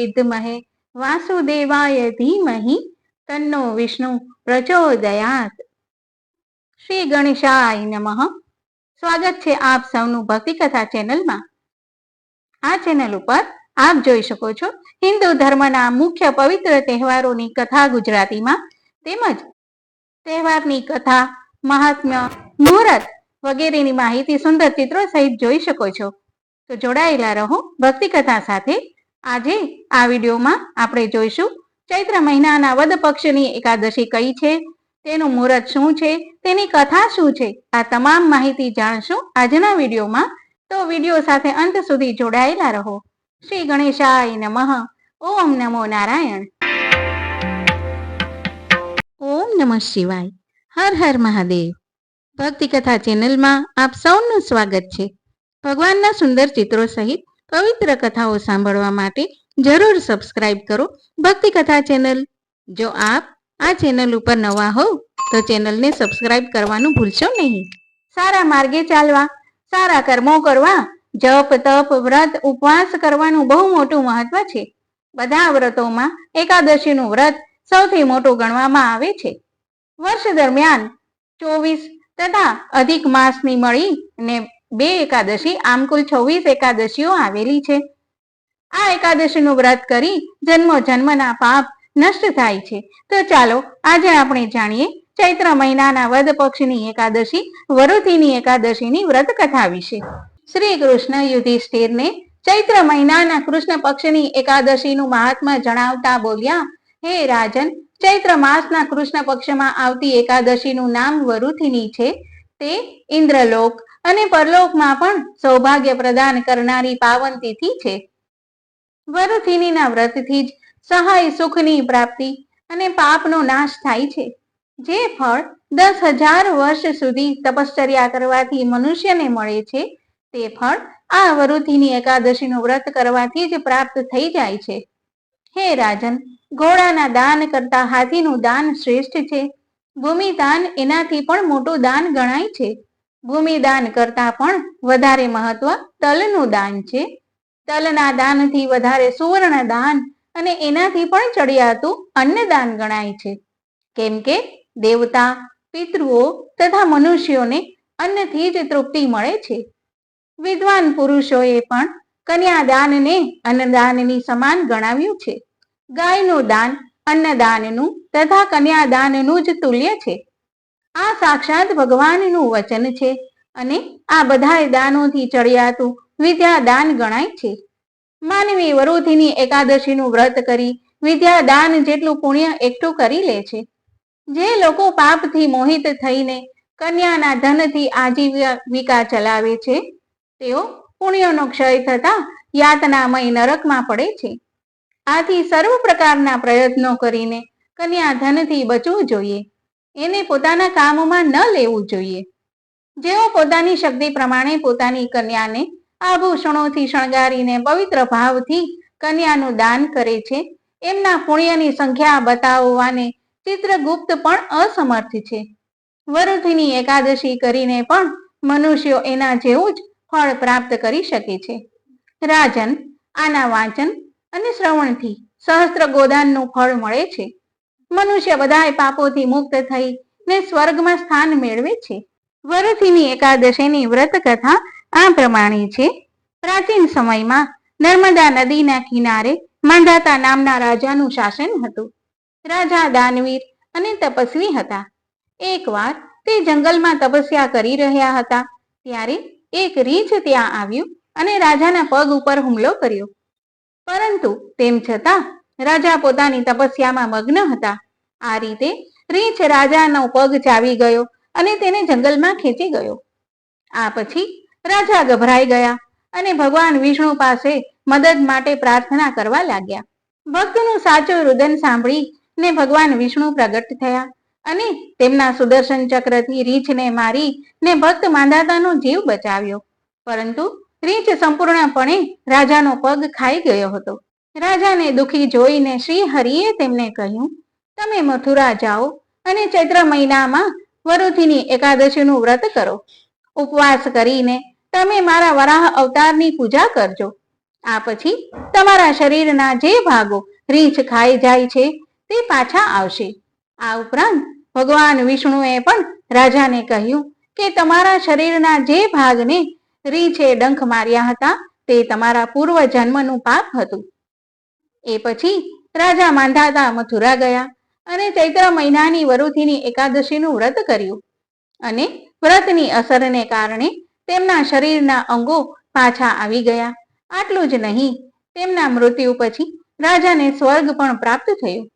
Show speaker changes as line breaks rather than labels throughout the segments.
વિદ્મહે વાસુદેવાય ધીમહિ તન્નો વિષ્ણુ પ્રચોદયાત. શ્રી ગણેશાય નમઃ. સ્વાગત છે આપ સૌનું ભક્તિ કથા ચેનલમાં. આ ચેનલ ઉપર આપ જોઈ શકો છો હિન્દુ ધર્મના મુખ્ય પવિત્ર તહેવારોની કથા ગુજરાતીમાં તેમજ તહેવારની કથા, મહાત્મ્ય, મુહૂર્ત વગેરેની માહિતી સુંદર ચિત્રો સહિત જોઈ શકો છો. તો જોડાયેલા રહો ભક્તિ કથા સાથે. આજે આ વિડીયોમાં આપણે જોઈશું ચૈત્ર મહિનાના વદ પક્ષની એકાદશી કઈ છે, તેનું મુહૂર્ત શું છે, તેની કથા શું છે, આ તમામ માહિતી જાણશું આજના વિડીયોમાં. તો વિડીયો સાથે અંત સુધી જોડાયેલા રહો. શ્રી ગણેશાય નમઃ. ઓમ નમો નારાયણ. ઓમ નમઃ શિવાય. હર હર મહાદેવ. ભક્તિ કથા ચેનલમાં આપ સૌનું સ્વાગત છે. ભગવાનના સુંદર ચિત્રો સહિત પવિત્ર કથાઓ સાંભળવા માટે જરૂર સબસ્ક્રાઇબ કરો ભક્તિ કથા ચેનલ. જો આપ આ ચેનલ ઉપર નવા હો તો ચેનલને સબસ્ક્રાઇબ કરવાનું ભૂલશો નહીં. સારા માર્ગે ચાલવા, સારા કર્મો કરવા, જપ તપ વ્રત ઉપવાસ કરવાનું બહુ મોટું મહત્વ છે. બધા વ્રતોમાં એકાદશીનું વ્રત સૌથી મોટું ગણવામાં આવે છે. વર્ષ દરમિયાન 24 તથા અધિક માસની મળી ને 2 એકાદશી, આમ કુલ 26 એકાદશીઓ આવેલી છે. આ એકાદશીનું વ્રત કરી જન્મો જન્મના પાપ નષ્ટ થાય છે. તો ચાલો આજે આપણે જાણીએ ચૈત્ર મહિનાના વદ પક્ષની એકાદશી વરુથીની એકાદશીની વ્રત કથા વિશે. શ્રી કૃષ્ણ યુધિષ્ઠિરને ચૈત્ર મહિનાના કૃષ્ણ પક્ષની એકાદશીનું મહાત્મ્ય જણાવતા બોલ્યા, હે રાજન, ચૈત્ર માસના કૃષ્ણ પક્ષમાં આવતી એકાદશીનું નામ વરુથીની છે. તે ઇન્દ્રલોક અને પરલોકમાં પણ સૌભાગ્ય પ્રદાન કરનારી પાવન તિથિ છે. વરુથીનીના વ્રતથી જ સહાય સુખની પ્રાપ્તિ અને પાપનો નાશ થાય છે. જે ફળ 10,000 વર્ષ સુધી તપશ્ચર્યા કરવાથી મનુષ્યને મળે છે, તે ફળ આ વરુથીની એકાદશીનું વ્રત કરવાથી જ પ્રાપ્ત થઈ જાય છે. હે રાજન, ઘોડાના દાન કરતા હાથીનું દાન શ્રેષ્ઠ છે. ભૂમિદાન એનાથી પણ મોટું દાન ગણાય છે. ભૂમિદાન કરતા પણ વધારે મહત્વ તલનું દાન છે. તલના દાનથી વધારે સુવર્ણ દાન અને એનાથી પણ ચડિયાતું અન્નદાન ગણાય છે. કેમ કે દેવતા, પિતૃઓ તથા મનુષ્યોને અન્નથી જ તૃપ્તિ મળે છે. વિદ્વાન પુરુષોએ પણ કન્યાદાનને અન્નદાનની સમાન ગણાવ્યું છે. ગાયનું દાન અન્નદાનનું તથા કન્યાદાનનું જ તુલ્ય છે. આ સાક્ષાત ભગવાનનું વચન છે અને આ બધાય દાનોથી ચડિયાતું વિદ્યાદાન ગણાય છે. માનવી વરુથીની એકાદશીનું વ્રત કરી વિદ્યાદાન જેટલું પુણ્ય એકઠું કરી લે છે. જે લોકો પાપથી મોહિત થઈને કન્યાના ધનથી આજીવિકા ચલાવે છે, તેઓ પુણ્યનો ક્ષય થતા યાતનામય નરકમાં પડે છે. આથી સર્વ પ્રકારના પ્રયત્નો કરીને કન્યા ધનથી બચવું જોઈએ. એને પોતાના કામમાં ન લેવું જોઈએ. જેઓ પોતાની શક્તિ પ્રમાણે પોતાની કન્યાને આભૂષણોથી શણગારીને પવિત્ર ભાવથી કન્યાનું દાન કરે છે, એમના પુણ્યની સંખ્યા બતાવવાને ચિત્રગુપ્ત પણ અસમર્થ છે. વરુથીની એકાદશી કરીને પણ મનુષ્યો એના જેવું જ ફળ પ્રાપ્ત કરી શકે છે. રાજન, આના વાંચન અને શ્રવણથી સહસ્ત્ર ગોદાનનું ફળ મળે છે. મનુષ્ય બધાય પાપોથી મુક્ત થઈ ને સ્વર્ગમાં સ્થાન મેળવે છે. વરુથીની એકાદશીની વ્રત કથા આ પ્રમાણે છે. પ્રાચીન સમયમાં નર્મદા નદીના કિનારે માંધાતા નામના રાજાનું શાસન હતું. રાજા દાનવીર અને તપસ્વી હતા. એકવાર તે જંગલમાં તપસ્યા કરી રહ્યા હતા ત્યારે એક રીંછ ત્યાં આવ્યું અને રાજાના પગ ઉપર હુમલો કર્યો. પરંતુ તેમ છતાં રાજા પોતાની તપસ્યામાં મગ્ન હતા. આ રીતે રીંછ રાજાનો પગ ચાવી ગયો અને તેને જંગલમાં ખેંચી ગયો. આ પછી રાજા ગભરાઈ ગયા અને ભગવાન વિષ્ણુ પાસે મદદ માટે પ્રાર્થના કરવા લાગ્યા. ભક્તનું સાચું રુદન સાંભળીને ભગવાન વિષ્ણુ પ્રગટ થયા અને તેમના સુદર્શન ચક્રથી રીંછને મારી ને ભક્ત માંધાતાનો જીવ બચાવ્યો. પરંતુ રીંછ સંપૂર્ણપણે રાજાનો પગ ખાઈ ગયો હતો. રાજાને દુખી જોઈને શ્રી હરિએ તેમને કહ્યું, તમે મથુરા જાઓ અને ચૈત્ર મહિનામાં વરુથીની એકાદશીનું વ્રત કરો. ઉપવાસ કરીને તમે મારા વરાહ અવતારની પૂજા કરજો. આ પછી તમારા શરીરના જે ભાગો રીંછ ખાઈ જાય છે તે પાછા આવશે. આ ઉપરાંત ભગવાન વિષ્ણુએ પણ રાજાને કહ્યું કે તમારા શરીરના જે ભાગને રીંછે ડંખ માર્યા હતા તે તમારા પૂર્વ જન્મનું પાપ હતું. એ પછી રાજા માંધાતા મથુરા ગયા અને ચૈત્ર મહિનાની વરુથીની એકાદશીનું વ્રત કર્યું અને વ્રતની અસરને કારણે તેમના શરીરના અંગો પાછા આવી ગયા. આટલું જ નહીં, તેમના મૃત્યુ પછી રાજાને સ્વર્ગ પણ પ્રાપ્ત થયું.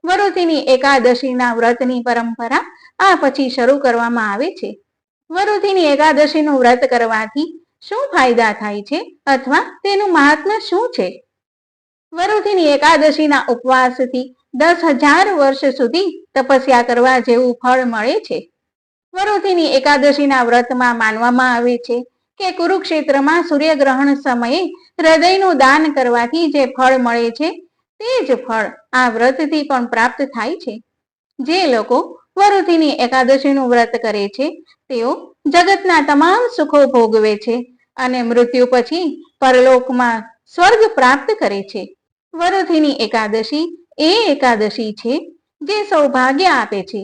વરુથીની એકાદશીના વ્રતની પરંપરા આ પછી શરૂ કરવામાં આવે છે. વરુથીની એકાદશીનું વ્રત કરવાથી શું ફાયદા થાય છે અથવા તેનું મહાત્મ્ય શું છે? વરુથીની એકાદશીના ઉપવાસથી 10,000 વર્ષ સુધી તપસ્યા કરવા જેવું ફળ મળે છે. વરુથીની એકાદશીના વ્રતમાં માનવામાં આવે છે કે કુરુક્ષેત્રમાં સૂર્યગ્રહણ સમયે હૃદયનું દાન કરવાથી જે ફળ મળે છે તે જ ફળ આ વ્રતથી પણ પ્રાપ્ત થાય છે. જે લોકો વરુથીની એકાદશીનું વ્રત કરે છે તેઓ જગતના તમામ સુખો ભોગવે છે અને મૃત્યુ પછી પરલોકમાં સ્વર્ગ પ્રાપ્ત કરે છે. વરુથીની એકાદશી એ એકાદશી છે જે સૌભાગ્ય આપે છે.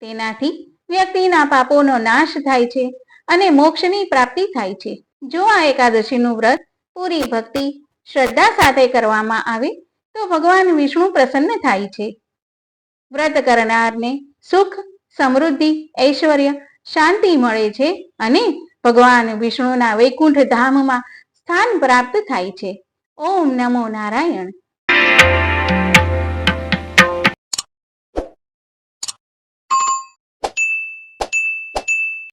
તેનાથી વ્યક્તિના પાપોનો નાશ થાય છે અને મોક્ષની પ્રાપ્તિ થાય છે. જો આ એકાદશીનું વ્રત પૂરી ભક્તિ શ્રદ્ધા સાથે કરવામાં આવે તો ભગવાન વિષ્ણુ પ્રસન્ન થાય છે. વ્રત કરનારને સુખ, સમૃદ્ધિ, ઐશ્વર્ય, શાંતિ મળે છે અને ભગવાન વિષ્ણુના વૈકુંઠ ધામમાં સ્થાન પ્રાપ્ત થાય છે. ઓમ નમો નારાયણ.